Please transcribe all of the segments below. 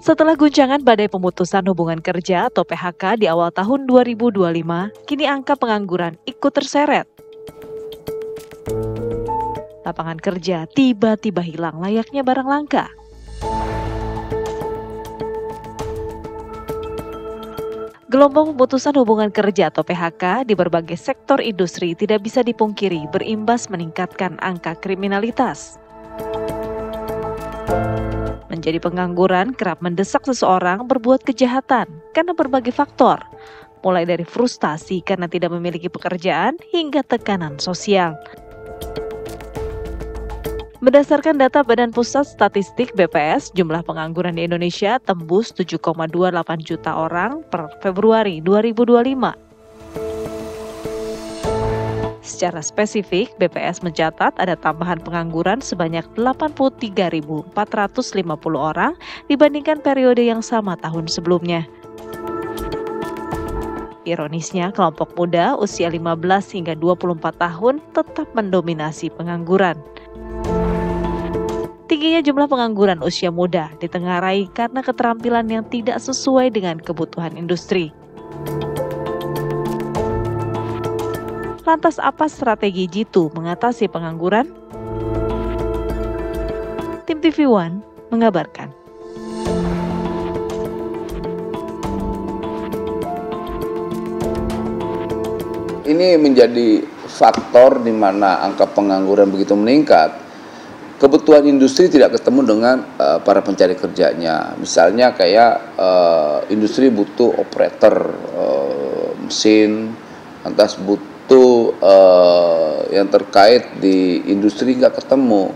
Setelah guncangan badai pemutusan hubungan kerja atau PHK di awal tahun 2025, kini angka pengangguran ikut terseret. Lapangan kerja tiba-tiba hilang layaknya barang langka. Gelombang pemutusan hubungan kerja atau PHK di berbagai sektor industri tidak bisa dipungkiri berimbas meningkatkan angka kriminalitas. Menjadi pengangguran kerap mendesak seseorang berbuat kejahatan karena berbagai faktor, mulai dari frustasi karena tidak memiliki pekerjaan hingga tekanan sosial. Berdasarkan data Badan Pusat Statistik BPS, jumlah pengangguran di Indonesia tembus 7,28 juta orang per Februari 2025. Secara spesifik, BPS mencatat ada tambahan pengangguran sebanyak 83.450 orang dibandingkan periode yang sama tahun sebelumnya. Ironisnya, kelompok muda usia 15 hingga 24 tahun tetap mendominasi pengangguran. Tingginya jumlah pengangguran usia muda ditengarai karena keterampilan yang tidak sesuai dengan kebutuhan industri. Lantas apa strategi Jitu mengatasi pengangguran? Tim TV One mengabarkan. Ini menjadi faktor di mana angka pengangguran begitu meningkat. Kebutuhan industri tidak ketemu dengan para pencari kerjanya. Misalnya kayak industri butuh operator mesin, lantas butuh yang terkait di industri nggak ketemu.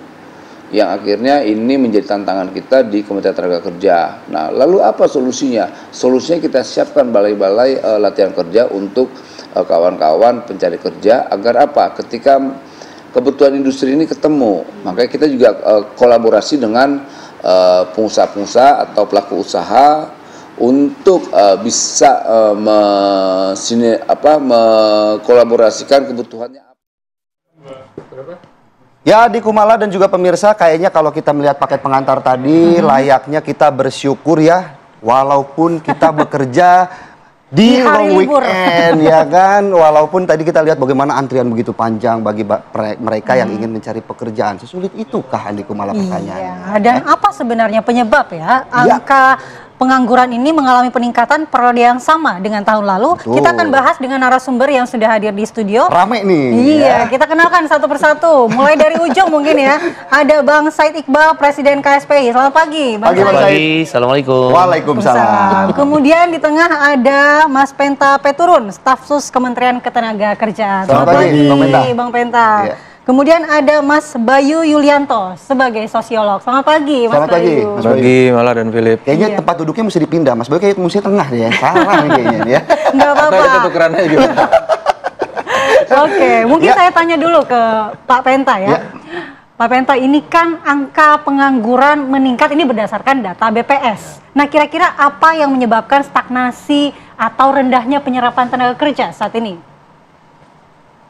Yang akhirnya ini menjadi tantangan kita di Kementerian Tenaga Kerja. Nah, lalu apa solusinya? Solusinya kita siapkan balai-balai latihan kerja untuk kawan-kawan pencari kerja agar apa? Ketika kebutuhan industri ini ketemu, makanya kita juga kolaborasi dengan pengusaha-pengusaha atau pelaku usaha untuk bisa mengkolaborasikan kebutuhannya. Ya, di Kumala dan juga pemirsa, kayaknya kalau kita melihat paket pengantar tadi, layaknya kita bersyukur ya, walaupun kita bekerja di long weekend, ya kan? Walaupun tadi kita lihat bagaimana antrian begitu panjang bagi mereka yang ingin mencari pekerjaan. Sesulit itukah Andi Kumala pertanyaannya? Iya. Dan apa sebenarnya penyebab ya angka pengangguran ini mengalami peningkatan periode yang sama dengan tahun lalu? Betul. Kita akan bahas dengan narasumber yang sudah hadir di studio. Rame nih. Iya, kita kenalkan satu persatu. Mulai dari ujung mungkin ya. Ada Bang Said Iqbal, Presiden KSPI. Selamat pagi, Bang Said. Selamat pagi, Assalamualaikum. Waalaikumsalam. Kemudian di tengah ada Mas Penta Peturun, Staf Sus Kementerian Ketenagakerjaan. Selamat pagi, Bang Penta. Iya. Kemudian ada Mas Bayu Yulianto sebagai sosiolog. Selamat pagi, Mas Selamat Bayu. Selamat pagi, Mala dan Philip. Kayaknya tempat duduknya mesti dipindah, Mas Bayu kayak mesti tengah deh ya. Salah nih kayaknya ya. Nggak apa-apa. Ada tukeran aja gitu. Oke, mungkin saya tanya dulu ke Pak Penta ya. Pak Penta, ini kan angka pengangguran meningkat ini berdasarkan data BPS. Nah, kira-kira apa yang menyebabkan stagnasi atau rendahnya penyerapan tenaga kerja saat ini?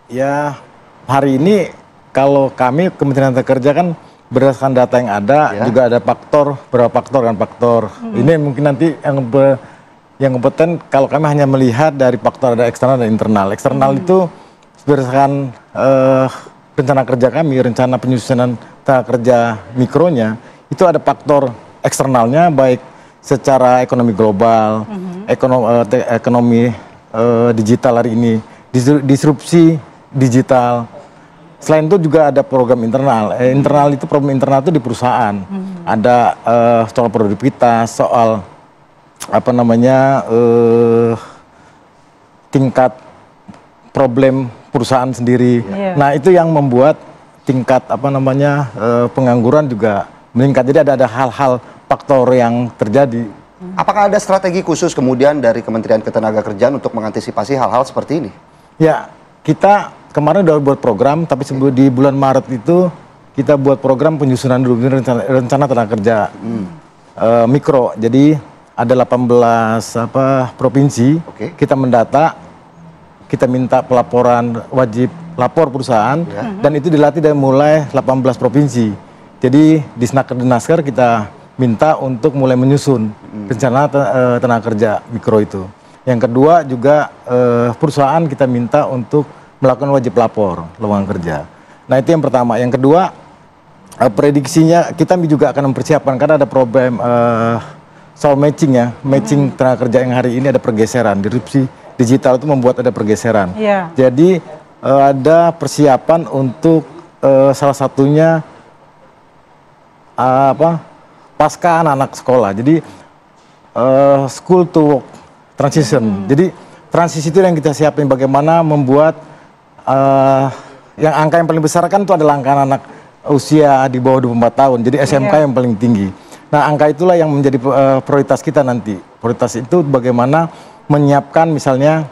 Ya, hari ini kalau kami Kementerian Tenaga Kerja kan berdasarkan data yang ada, juga ada beberapa faktor. Ini mungkin nanti yang kompeten kalau kami hanya melihat dari faktor ada eksternal dan internal. Eksternal itu berdasarkan rencana kerja kami, rencana penyusunan tenaga kerja mikronya, itu ada faktor eksternalnya baik secara ekonomi global, ekonomi digital hari ini, disrupsi digital. Selain itu juga ada program internal. Program internal itu di perusahaan. Ada soal produktivitas, soal tingkat problem perusahaan sendiri. Nah, itu yang membuat tingkat pengangguran juga meningkat. Jadi ada hal-hal faktor yang terjadi. Apakah ada strategi khusus kemudian dari Kementerian Ketenagakerjaan untuk mengantisipasi hal-hal seperti ini? Ya, kita kemarin udah buat program, tapi sebelum di bulan Maret itu kita buat program penyusunan dulu rencana tenaga kerja mikro. Jadi ada 18 provinsi. Kita mendata, kita minta pelaporan wajib lapor perusahaan, dan itu dilatih dari mulai 18 provinsi. Jadi di Snaker kita minta untuk mulai menyusun rencana tenaga kerja mikro itu. Yang kedua juga perusahaan kita minta untuk melakukan wajib lapor lowongan kerja. Nah itu yang pertama. Yang kedua prediksinya kita juga akan mempersiapkan karena ada problem soal matching ya, matching tenaga kerja yang hari ini ada pergeseran. Disrupsi digital itu membuat ada pergeseran. Jadi ada persiapan untuk salah satunya pasca anak-anak sekolah. Jadi school to work transition. Jadi transisi itu yang kita siapin bagaimana membuat yang angka yang paling besar kan itu adalah angka anak usia di bawah 24 tahun. Jadi SMK yang paling tinggi. Nah, angka itulah yang menjadi prioritas kita nanti. Prioritas itu bagaimana menyiapkan misalnya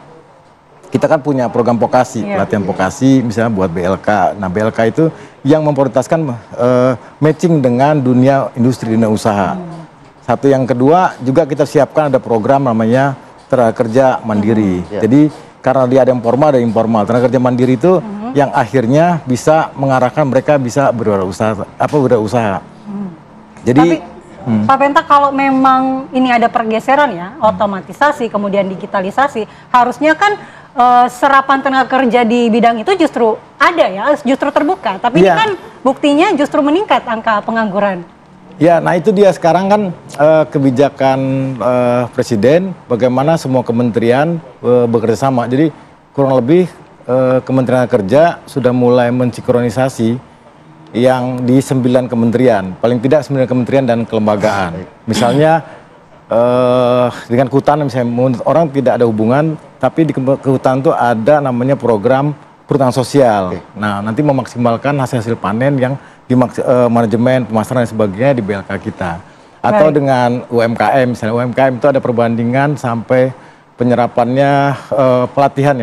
kita kan punya program vokasi, pelatihan vokasi misalnya buat BLK. Nah, BLK itu yang memprioritaskan matching dengan dunia industri, dunia usaha. Satu yang kedua juga kita siapkan ada program namanya tenaga kerja mandiri. Jadi karena dia ada yang formal ada yang informal. Tenaga kerja mandiri itu yang akhirnya bisa mengarahkan mereka bisa berwirausaha. Jadi Pak Penta, kalau memang ini ada pergeseran ya, otomatisasi kemudian digitalisasi, harusnya kan serapan tenaga kerja di bidang itu justru ada ya, justru terbuka. Tapi ini kan buktinya justru meningkat angka pengangguran. Ya, nah itu dia sekarang kan kebijakan Presiden bagaimana semua kementerian bekerja sama. Jadi kurang lebih Kementerian Kerja sudah mulai mensinkronisasi yang di 9 kementerian, paling tidak 9 kementerian dan kelembagaan. Misalnya dengan kehutanan misalnya orang tidak ada hubungan, tapi di kehutanan itu ada namanya program perhutanan sosial. Nah, nanti memaksimalkan hasil-hasil panen yang di manajemen, pemasaran dan sebagainya di BLK kita. Atau dengan UMKM, misalnya UMKM itu ada perbandingan sampai penyerapannya pelatihan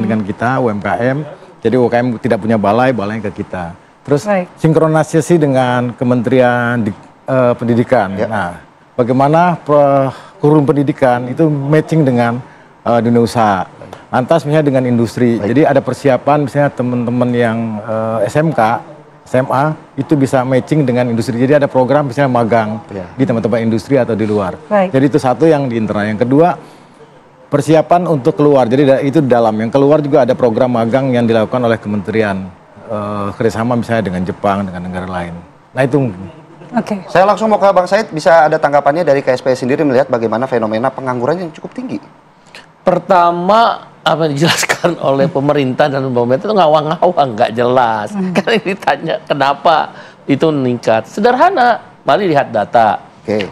dengan kita UMKM. Jadi UMKM tidak punya balai ke kita. Terus sinkronisasi dengan Kementerian Pendidikan. Nah, bagaimana kurikulum pendidikan itu matching dengan dunia usaha. Lantas misalnya dengan industri. Jadi ada persiapan misalnya teman-teman yang SMK, SMA itu bisa matching dengan industri. Jadi ada program misalnya magang di tempat-tempat industri atau di luar. Jadi itu satu yang di internal. Yang kedua persiapan untuk keluar. Jadi itu di dalam. Yang keluar juga ada program magang yang dilakukan oleh kementerian kerjasama misalnya dengan Jepang, dengan negara lain. Nah itu. Saya langsung mau ke Bang Said, bisa ada tanggapannya dari KSPI sendiri melihat bagaimana fenomena pengangguran yang cukup tinggi? Pertama, apa yang dijelaskan oleh pemerintah dan pemerintah itu ngawang-ngawang, nggak jelas. Karena ditanya kenapa itu meningkat. Sederhana, mari lihat data.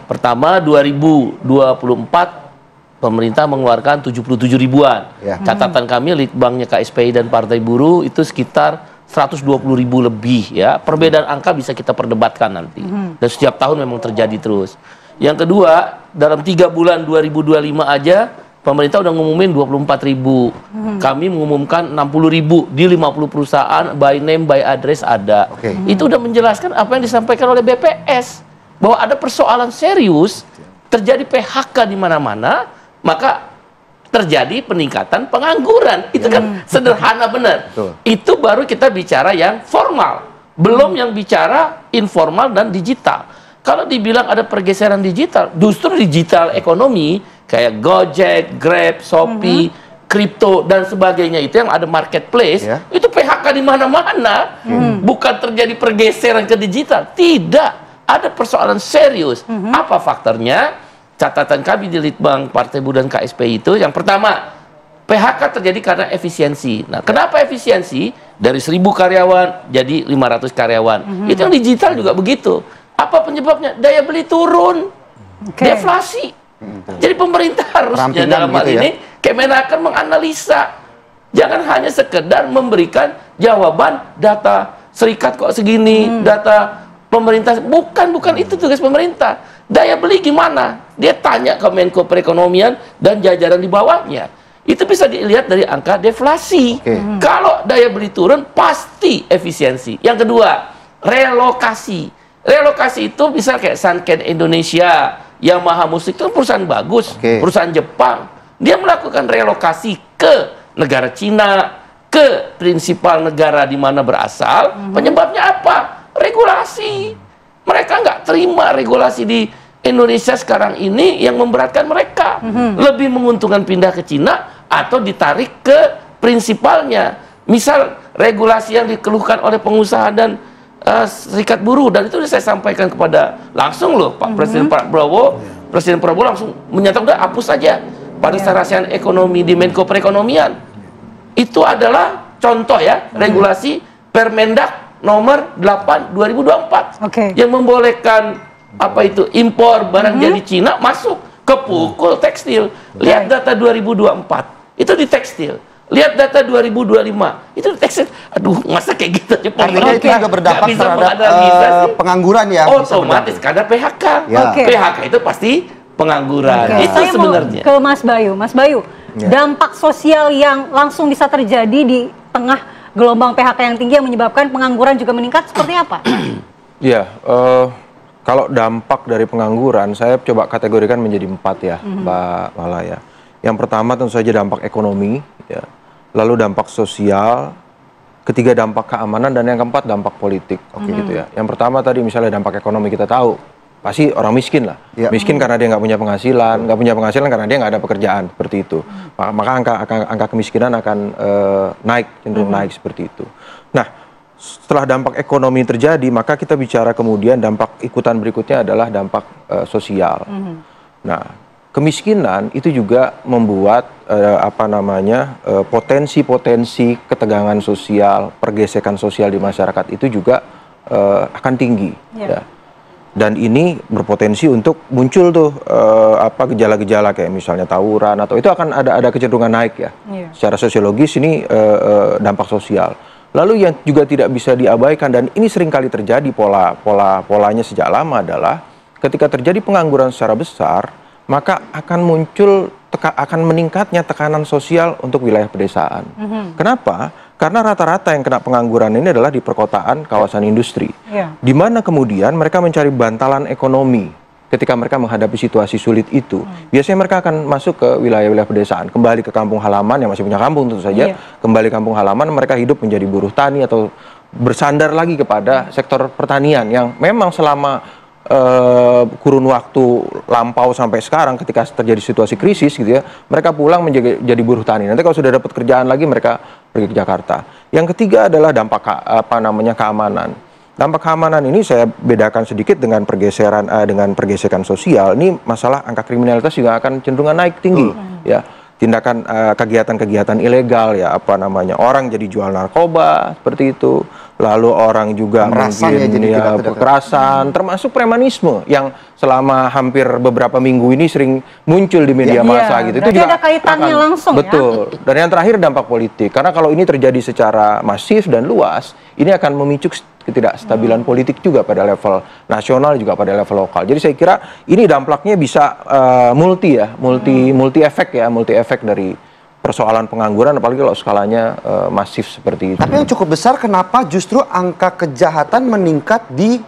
Pertama, 2024 pemerintah mengeluarkan 77 ribuan. Catatan kami, Litbangnya KSPI dan Partai Buruh itu sekitar 120 ribu lebih ya. Perbedaan angka bisa kita perdebatkan nanti. Dan setiap tahun memang terjadi terus. Yang kedua, dalam 3 bulan 2025 aja pemerintah udah ngumumin 24 ribu. Kami mengumumkan 60 ribu di 50 perusahaan, by name, by address ada. Itu udah menjelaskan apa yang disampaikan oleh BPS. Bahwa ada persoalan serius, terjadi PHK di mana-mana, maka terjadi peningkatan pengangguran. Itu kan sederhana benar. Itu baru kita bicara yang formal. Belum yang bicara informal dan digital. Kalau dibilang ada pergeseran digital, justru digital ekonomi, kayak Gojek, Grab, Shopee, kripto, dan sebagainya, itu yang ada marketplace, itu PHK di mana-mana. Bukan terjadi pergeseran ke digital. Tidak. Ada persoalan serius. Apa faktornya? Catatan kami di Litbang Partai Buruh dan KSPI itu, yang pertama, PHK terjadi karena efisiensi. Nah, kenapa efisiensi? Dari 1000 karyawan jadi 500 karyawan. Itu yang digital juga begitu. Apa penyebabnya? Daya beli turun, deflasi. Jadi pemerintah harusnya dalam hal ini Kemenaker menganalisa. Jangan hanya sekedar memberikan jawaban data serikat kok segini, data pemerintah. Bukan itu tugas pemerintah. Daya beli gimana? Dia tanya ke Menko Perekonomian dan jajaran di bawahnya. Itu bisa dilihat dari angka deflasi. Kalau daya beli turun, pasti efisiensi. Yang kedua, relokasi. Relokasi itu bisa kayak Sanken Indonesia, Yamaha Musik, itu perusahaan bagus, perusahaan Jepang. Dia melakukan relokasi ke negara Cina, ke prinsipal negara di mana berasal. Penyebabnya apa? Regulasi. Mereka nggak terima regulasi di Indonesia sekarang ini yang memberatkan mereka. Lebih menguntungkan pindah ke Cina atau ditarik ke prinsipalnya. Misal regulasi yang dikeluhkan oleh pengusaha dan serikat buruh, dan itu saya sampaikan kepada langsung loh Pak Presiden Prabowo. Presiden Prabowo langsung menyatakan udah hapus saja pada sarasian ekonomi di Menko Perekonomian. Itu adalah contoh ya regulasi Permendak nomor 8 2024 yang membolehkan apa itu impor barang jadi Cina masuk ke pukul tekstil. Lihat data 2024 itu di tekstil. Lihat data 2025 itu di tekstil. Aduh, masa kayak gitu aja. Artinya itu juga berdampak terhadap pengangguran ya. Otomatis karena PHK. PHK itu pasti pengangguran. Itu saya sebenarnya. Mau ke Mas Bayu. Mas Bayu, dampak sosial yang langsung bisa terjadi di tengah gelombang PHK yang tinggi yang menyebabkan pengangguran juga meningkat seperti apa? Ya, kalau dampak dari pengangguran, saya coba kategorikan menjadi 4 ya, Mbak Mala ya. Yang pertama tentu saja dampak ekonomi, ya. Lalu dampak sosial, ketiga dampak keamanan, dan yang keempat dampak politik. Gitu ya. Yang pertama tadi misalnya dampak ekonomi kita tahu, pasti orang miskin lah. Miskin karena dia nggak punya penghasilan, karena dia nggak ada pekerjaan, seperti itu. Maka angka kemiskinan akan naik, cenderung naik seperti itu. Nah, setelah dampak ekonomi terjadi, maka kita bicara kemudian dampak ikutan berikutnya adalah dampak sosial. Nah, kemiskinan itu juga membuat potensi-potensi ketegangan sosial, pergesekan sosial di masyarakat itu juga akan tinggi. Ya. Dan ini berpotensi untuk muncul tuh gejala-gejala kayak misalnya tawuran atau itu akan ada kecenderungan naik ya. Secara sosiologis ini dampak sosial. Lalu yang juga tidak bisa diabaikan dan ini seringkali terjadi polanya sejak lama adalah ketika terjadi pengangguran secara besar, maka akan muncul akan meningkatnya tekanan sosial untuk wilayah pedesaan. Kenapa? Karena rata-rata yang kena pengangguran ini adalah di perkotaan, kawasan industri. Di mana kemudian mereka mencari bantalan ekonomi ketika mereka menghadapi situasi sulit itu. Biasanya mereka akan masuk ke wilayah-wilayah pedesaan, kembali ke kampung halaman yang masih punya kampung tentu saja. Kembali kampung halaman, mereka hidup menjadi buruh tani atau bersandar lagi kepada sektor pertanian yang memang selama kurun waktu lampau sampai sekarang ketika terjadi situasi krisis gitu ya, mereka pulang menjadi buruh tani. Nanti kalau sudah dapat kerjaan lagi mereka pergi ke Jakarta. Yang ketiga adalah dampak keamanan. Dampak keamanan ini saya bedakan sedikit dengan pergesekan sosial. Ini masalah angka kriminalitas juga akan cenderung naik tinggi ya. Tindakan kegiatan-kegiatan ilegal ya, orang jadi jual narkoba seperti itu. Lalu orang juga kekerasan, termasuk premanisme yang selama hampir beberapa minggu ini sering muncul di media massa gitu. Itu juga ada kaitannya langsung. Betul. Dan yang terakhir dampak politik. Karena kalau ini terjadi secara masif dan luas, ini akan memicu ketidakstabilan politik juga pada level nasional juga pada level lokal. Jadi saya kira ini dampaknya bisa multi efek dari persoalan pengangguran, apalagi kalau skalanya masif seperti itu. Tapi yang cukup besar, kenapa justru angka kejahatan meningkat di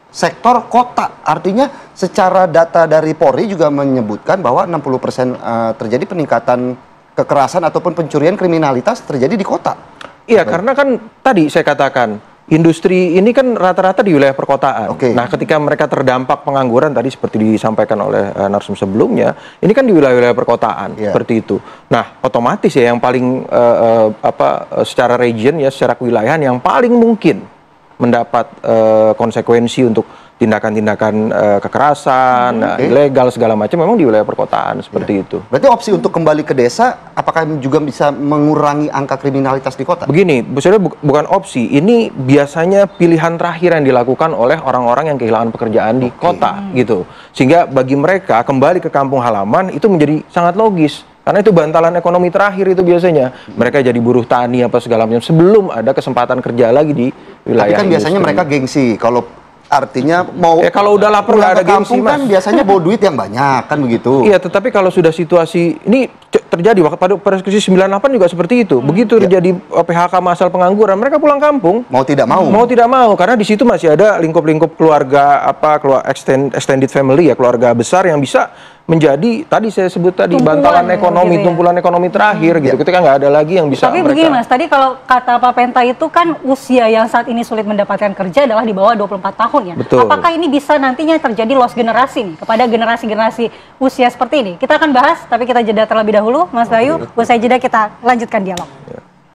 sektor kota? Artinya secara data dari Polri juga menyebutkan bahwa 60% terjadi peningkatan kekerasan ataupun pencurian kriminalitas terjadi di kota. Iya, karena kan tadi saya katakan industri ini kan rata-rata di wilayah perkotaan. Nah, ketika mereka terdampak pengangguran tadi seperti disampaikan oleh narsum sebelumnya, ini kan di wilayah-wilayah perkotaan seperti itu. Nah, otomatis ya yang paling secara region ya, secara kewilayahan yang paling mungkin mendapat konsekuensi untuk tindakan-tindakan kekerasan, ilegal segala macam memang di wilayah perkotaan seperti itu. Berarti opsi untuk kembali ke desa, apakah juga bisa mengurangi angka kriminalitas di kota? Begini, sebenarnya bukan opsi, ini biasanya pilihan terakhir yang dilakukan oleh orang-orang yang kehilangan pekerjaan di kota gitu. Sehingga bagi mereka kembali ke kampung halaman itu menjadi sangat logis. Karena itu bantalan ekonomi terakhir itu biasanya. Mereka jadi buruh tani apa segala macam sebelum ada kesempatan kerja lagi di wilayah. Tapi kan biasanya mereka gengsi kalau artinya mau kalau udah lapar nggak ada gengsi kan biasanya bawa duit yang banyak kan begitu. Iya, tetapi kalau sudah situasi ini terjadi pada krisis 98 juga seperti itu. Begitu terjadi PHK massal pengangguran, mereka pulang kampung. Mau tidak mau. Mau tidak mau, karena di situ masih ada lingkup-lingkup keluarga extended family ya, keluarga besar yang bisa menjadi tadi saya sebut tadi bantalan ekonomi, tumpulan ekonomi terakhir gitu. Ketika nggak ada lagi yang bisa. Tapi begini Mas, tadi kalau kata Pak Penta itu kan usia yang saat ini sulit mendapatkan kerja adalah di bawah 24 tahun ya. Betul. Apakah ini bisa nantinya terjadi loss generasi nih kepada generasi-generasi usia seperti ini? Kita akan bahas, tapi kita jeda terlebih dahulu, Mas Bayu. Usai jeda kita lanjutkan dialog.